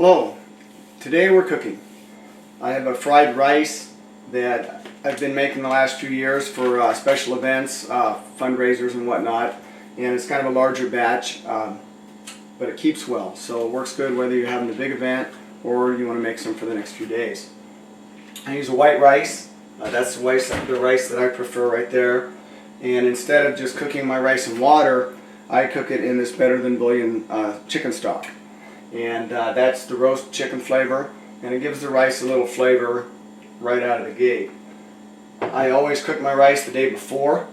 Hello, today we're cooking. I have a fried rice that I've been making the last few years for special events, fundraisers and whatnot, and it's kind of a larger batch, but it keeps well, so it works good whether you're having a big event or you want to make some for the next few days. I use a white rice. That's the rice that I prefer right there, and instead of just cooking my rice in water, I cook it in this Better Than Bouillon chicken stock. And that's the roast chicken flavor, and it gives the rice a little flavor right out of the gate. I always cook my rice the day before,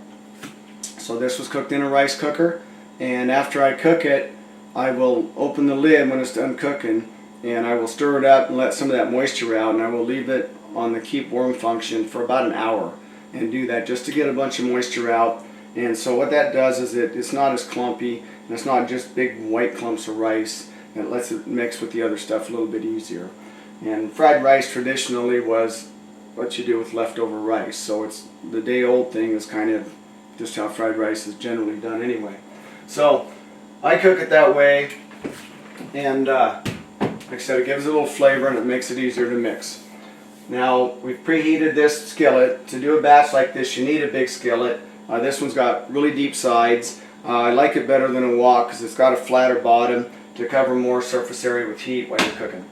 so this was cooked in a rice cooker, and after I cook it, I will open the lid when it's done cooking, and I will stir it up and let some of that moisture out, and I will leave it on the keep warm function for about an hour, and do that just to get a bunch of moisture out. And so what that does is it's not as clumpy, and it's not just big white clumps of rice. It lets it mix with the other stuff a little bit easier. And fried rice traditionally was what you do with leftover rice. So it's the day old thing is kind of just how fried rice is generally done anyway. So I cook it that way, and like I said, it gives it a little flavor and it makes it easier to mix. Now we've preheated this skillet. To do a batch like this you need a big skillet. This one's got really deep sides. I like it better than a wok because it's got a flatter bottom to cover more surface area with heat while you're cooking.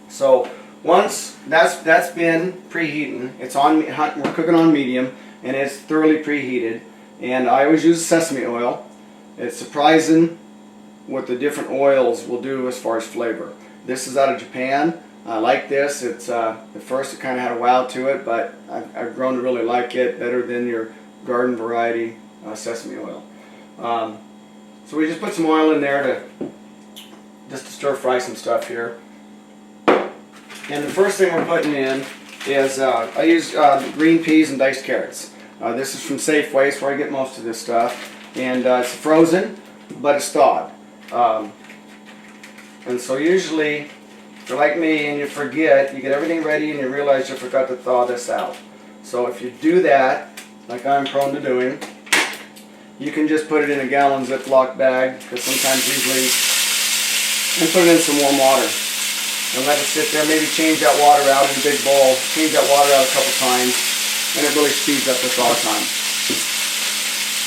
So once that's been preheating, it's on. We're cooking on medium, and it's thoroughly preheated. And I always use sesame oil. It's surprising what the different oils will do as far as flavor. This is out of Japan. I like this. It's at first it kind of had a wow to it, but I've grown to really like it better than your garden variety sesame oil. So we just put some oil in there to stir fry some stuff here. And the first thing we're putting in is I use green peas and diced carrots. This is from Safeway, it's where I get most of this stuff. And it's frozen, but it's thawed. And so usually, if you're like me and you forget, you get everything ready and you realize you forgot to thaw this out. So if you do that, like I'm prone to doing, you can just put it in a gallon Ziploc bag, because sometimes usually, and put it in some warm water and let it sit there. Maybe change that water out in a big bowl. Change that water out a couple times, and it really speeds up the thaw time.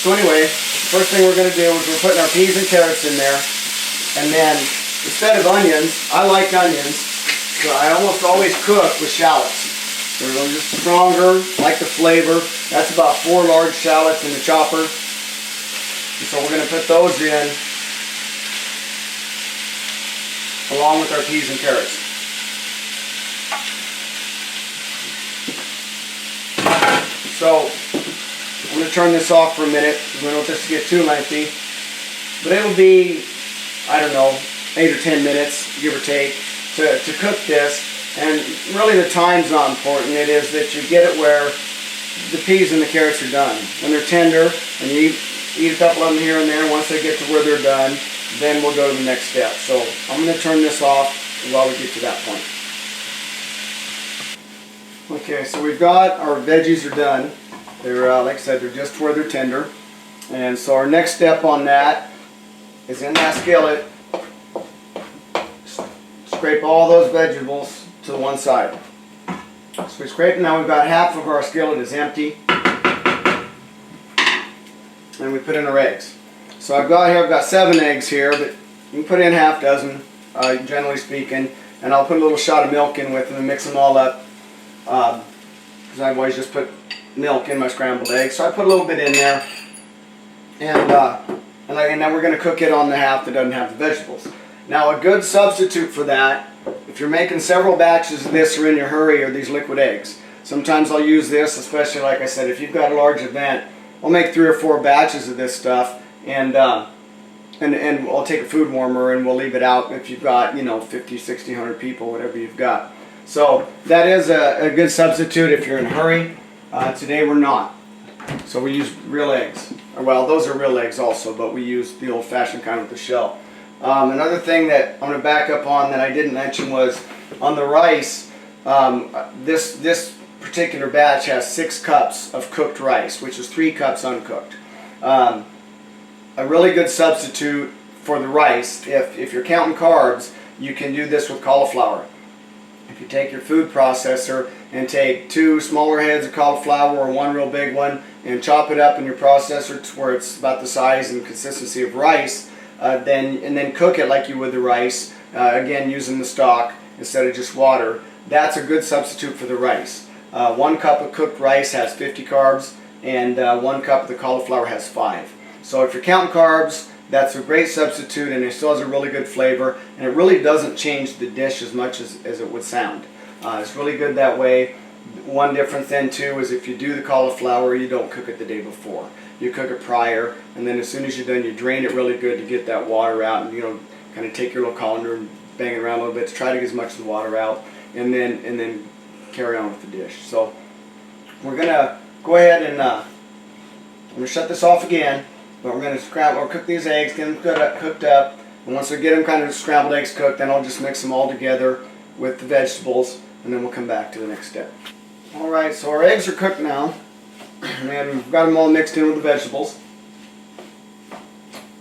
So anyway, the first thing we're going to do is we're putting our peas and carrots in there, and then instead of onions, I like onions, so I almost always cook with shallots. They're a little just stronger, like the flavor. That's about 4 large shallots in the chopper. And so we're going to put those in along with our peas and carrots. So I'm going to turn this off for a minute. We don't want this to get too lengthy, but it'll be, I don't know, 8 or 10 minutes, give or take, to cook this. And really the time's not important. It is that you get it where the peas and the carrots are done. When they're tender, and you eat a couple of them here and there, once they get to where they're done, then we'll go to the next step. So I'm going to turn this off while we get to that point. Okay, so we've got our veggies are done. They're, like I said, they're just where they're tender. And so our next step on that is in that skillet, scrape all those vegetables to the one side. So we scrape it. Now we've got half of our skillet is empty. And we put in our eggs. So I've got 7 eggs here, but you can put in half dozen, generally speaking. And I'll put a little shot of milk in with them and mix them all up. Because I've always just put milk in my scrambled eggs. So I put a little bit in there. And then we're going to cook it on the half that doesn't have the vegetables. Now a good substitute for that, if you're making several batches of this or in your hurry, are these liquid eggs. Sometimes I'll use this, especially like I said, if you've got a large event, I'll make 3 or 4 batches of this stuff, and I'll take a food warmer and we'll leave it out if you've got, 50, 60, 100 people, whatever you've got. So that is a good substitute if you're in a hurry. Today we're not. So we use real eggs. Well, those are real eggs also, but we use the old-fashioned kind with the shell. Another thing that I'm going to back up on that I didn't mention was on the rice, this particular batch has 6 cups of cooked rice, which is 3 cups uncooked. A really good substitute for the rice, if you're counting carbs, you can do this with cauliflower. If you take your food processor and take 2 smaller heads of cauliflower or 1 real big one and chop it up in your processor to where it's about the size and consistency of rice, then cook it like you would the rice, again using the stock instead of just water, that's a good substitute for the rice. 1 cup of cooked rice has 50 carbs, and 1 cup of the cauliflower has 5. So if you're counting carbs, that's a great substitute, and it still has a really good flavor, and it really doesn't change the dish as much as it would sound. It's really good that way. One difference then too is if you do the cauliflower, you don't cook it the day before. You cook it prior, and then as soon as you're done, you drain it really good to get that water out, and kind of take your little colander and bang it around a little bit to try to get as much of the water out, and then carry on with the dish. So we're gonna go ahead and I'm gonna shut this off again. But we're going to scramble or cook these eggs, get them cooked up, and once we get them kind of scrambled eggs cooked, then I'll just mix them all together with the vegetables, and then we'll come back to the next step. Alright, so our eggs are cooked now, and we've got them all mixed in with the vegetables.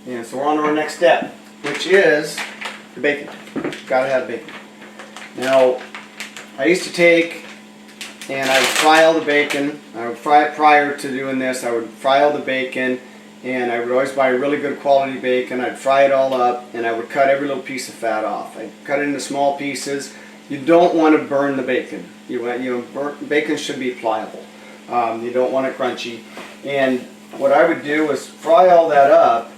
And so we're on to our next step, which is the bacon. Gotta have bacon. Now, I used to take and I would fry all the bacon. I would fry it prior to doing this. I would fry all the bacon, and I would always buy really good quality bacon. I'd fry it all up, and I would cut every little piece of fat off. I'd cut it into small pieces. You don't want to burn the bacon. Bacon should be pliable. You don't want it crunchy. And what I would do is fry all that up,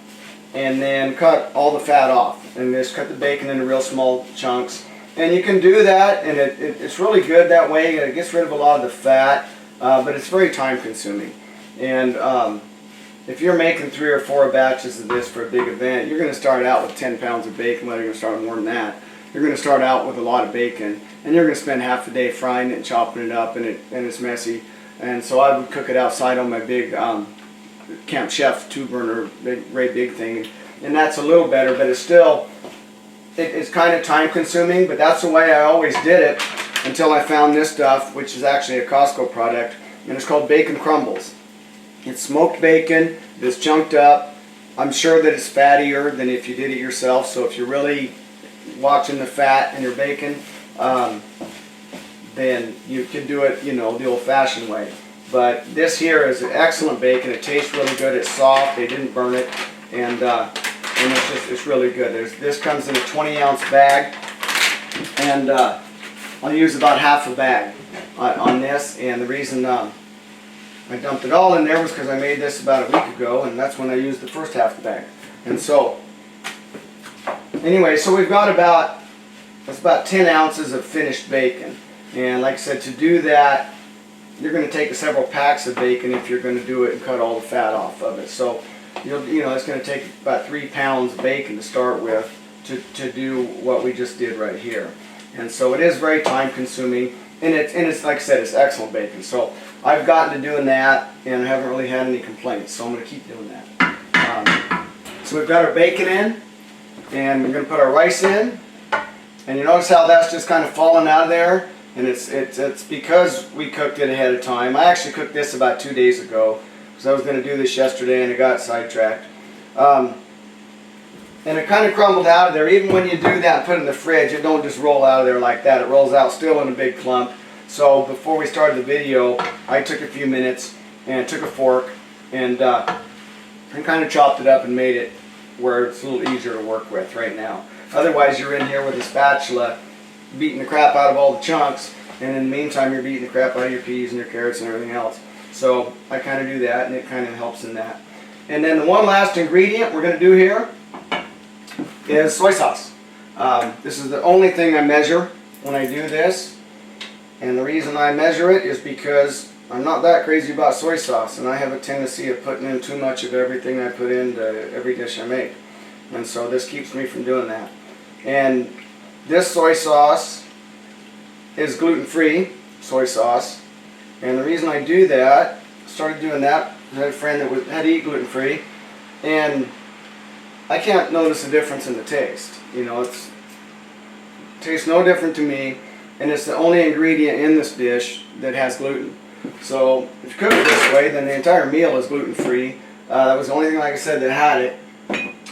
and then cut all the fat off, and just cut the bacon into real small chunks. And you can do that, and it's really good that way. It gets rid of a lot of the fat, but it's very time consuming. And if you're making 3 or 4 batches of this for a big event, you're going to start out with 10 pounds of bacon. Well, you're going to start with more than that. You're going to start out with a lot of bacon, and you're going to spend half the day frying it and chopping it up, and it's messy. And so I would cook it outside on my big Camp Chef 2-burner, big thing, and that's a little better, but it's still, it's kind of time consuming, but that's the way I always did it until I found this stuff, which is actually a Costco product, and it's called bacon crumbles. It's smoked bacon, it's chunked up. I'm sure that it's fattier than if you did it yourself, so if you're really watching the fat in your bacon, then you can do it, the old-fashioned way. But this here is an excellent bacon. It tastes really good. It's soft. They didn't burn it, and it's really good. This comes in a 20-ounce bag, and I'll use about half a bag on this. And the reason I dumped it all in there was because I made this about a week ago, and that's when I used the first half of the bag. And so, anyway, so we've got about 10 ounces of finished bacon. And like I said, to do that, you're going to take several packs of bacon if you're going to do it and cut all the fat off of it. So, it's going to take about 3 pounds of bacon to start with to do what we just did right here. And so it is very time consuming, and it's like I said, it's excellent bacon. So I've gotten to doing that and haven't really had any complaints, so I'm going to keep doing that. So we've got our bacon in, and we're going to put our rice in, and you notice how that's just kind of falling out of there, and it's because we cooked it ahead of time. I actually cooked this about 2 days ago because I was going to do this yesterday and I got sidetracked. And it kind of crumbled out of there. Even when you do that and put it in the fridge, it don't just roll out of there like that. It rolls out still in a big clump. So before we started the video, I took a few minutes and took a fork and kind of chopped it up and made it where it's a little easier to work with right now. Otherwise, you're in here with a spatula beating the crap out of all the chunks, and in the meantime, you're beating the crap out of your peas and your carrots and everything else. So I kind of do that, and it kind of helps in that. And then the one last ingredient we're going to do here is soy sauce. This is the only thing I measure when I do this, and the reason I measure it is because I'm not that crazy about soy sauce, and I have a tendency of putting in too much of everything I put into every dish I make, and so this keeps me from doing that. And this soy sauce is gluten-free soy sauce, and the reason I do that, started doing that, I had a friend that had to eat gluten-free, and I can't notice a difference in the taste. It tastes no different to me, and it's the only ingredient in this dish that has gluten. So if you cook it this way, then the entire meal is gluten-free. That was the only thing, like I said, that had it.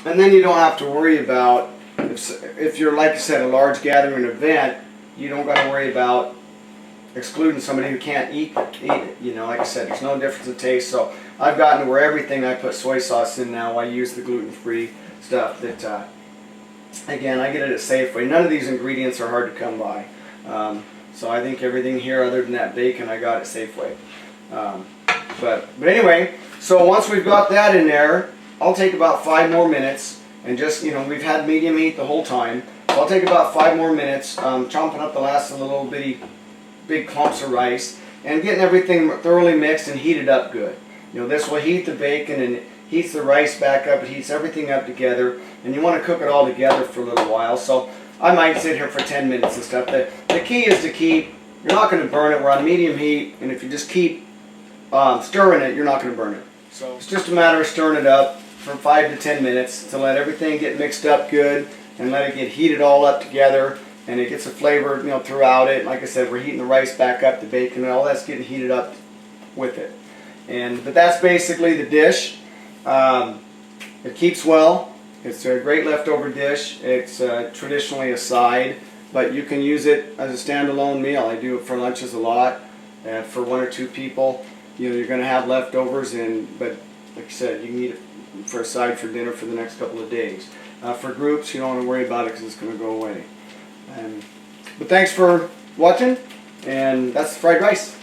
And then you don't have to worry about if if you're, like I said, a large gathering event, you don't got to worry about excluding somebody who can't eat it. You know, like I said, there's no difference in taste. So I've gotten to where everything I put soy sauce in now, I use the gluten-free stuff that, again, I get it at Safeway. None of these ingredients are hard to come by. So I think everything here other than that bacon I got at Safeway. But anyway, so once we've got that in there, I'll take about 5 more minutes and just, you know, we've had medium heat the whole time. So I'll take about 5 more minutes chomping up the last of the little bitty big clumps of rice and getting everything thoroughly mixed and heated up good. You know, this will heat the bacon and it heats the rice back up, it heats everything up together, and you want to cook it all together for a little while. So I might sit here for 10 minutes and stuff. The key is to keep, you're not going to burn it, we're on medium heat, and if you just keep stirring it, you're not going to burn it. So it's just a matter of stirring it up for 5 to 10 minutes to let everything get mixed up good and let it get heated all up together, and it gets a flavor, you know, throughout it. Like I said, we're heating the rice back up, the bacon, and all that's getting heated up with it. But that's basically the dish. It keeps well. It's a great leftover dish. It's traditionally a side, but you can use it as a standalone meal. I do it for lunches a lot. For 1 or 2 people, you know, you're going to have leftovers, but like I said, you can eat it for a side for dinner for the next couple of days. For groups, you don't want to worry about it because it's going to go away. But thanks for watching, and that's the fried rice.